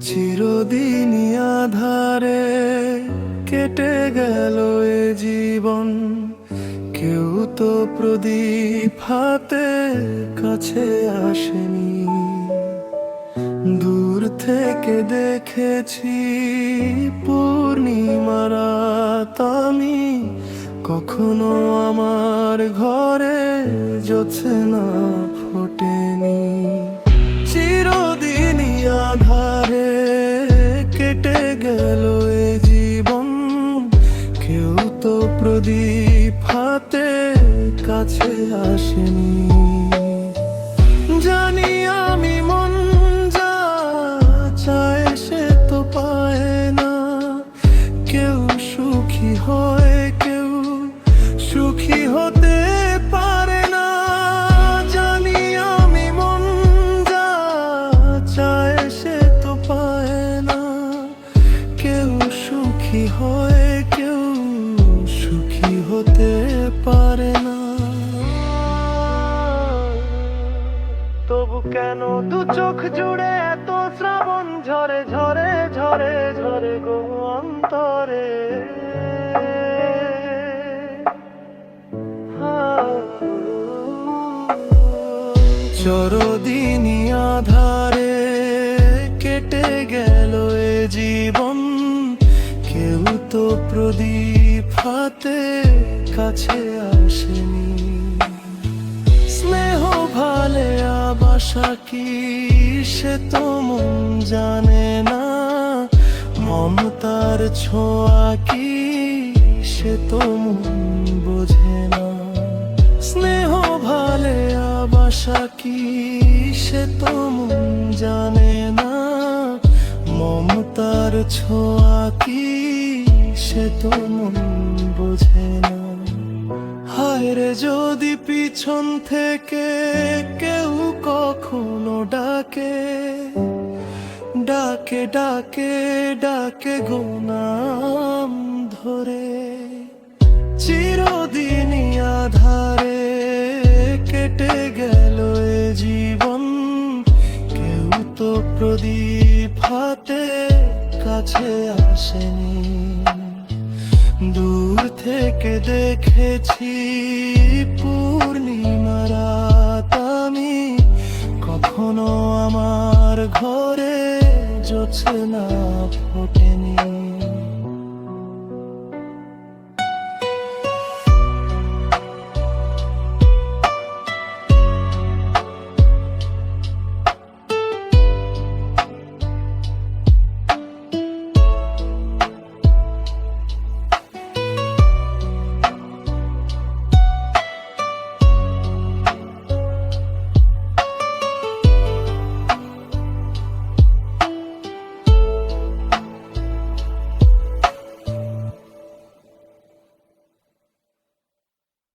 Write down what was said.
চিরদিনই আধারে কেটে গেল এ জীবন, কেউ তো প্রদীপ হাতে কাছে আসেনি। দূর থেকে দেখেছি পূর্ণিমার রাত আমি, কখনো আমার ঘরে জ্যোৎস্না ফোটেনি। চিরদিনই আধারে কেটে গেল এ জীবন, কেউ তো প্রদীপ হাতে কাছে আসেনি। জানি আমি মন যা চায় সে তো পায় না, কেউ সুখী হয় কেউ সুখী হতে পারে না। জানি আমি মন যা চায় সে তো পায় না, কেউ সুখী হয় কেউ সুখী হতে পারে না। তবু কেন দু চোখ জুড়ে এত শ্রাবণ ঝরে ঝরে ঝরে ঝরে গো অন্তরে। চিরদিনই আধারে কেটে গেল এ জীবন, কেউ তো প্রদীপ হাতে কাছে আসেনি। স্নেহ ভালে আবাসা কি সে তো মন জানে না, মমতার ছোঁয়া কি সে তো মন বোঝে না। স্নেহ ভালে আবাসা কি সে তো মন জানে না, মমতার ছোঁয়া কি সে তো মন বোঝে না। হায় রে যদি পিছন থেকে কেউ কখনো ডাকে ডাকে ডাকে ডাকে গো নাম ধরে। চিরদিনই আধারে কেটে গেল এ জীবন, কেউ তো প্রদীপ হাতে কাছে আসেনি। দূর থেকে দেখেছি পূর্ণিমার রাত আমি, কখনো আমার ঘরে জ্যোৎস্না ফোটেনি।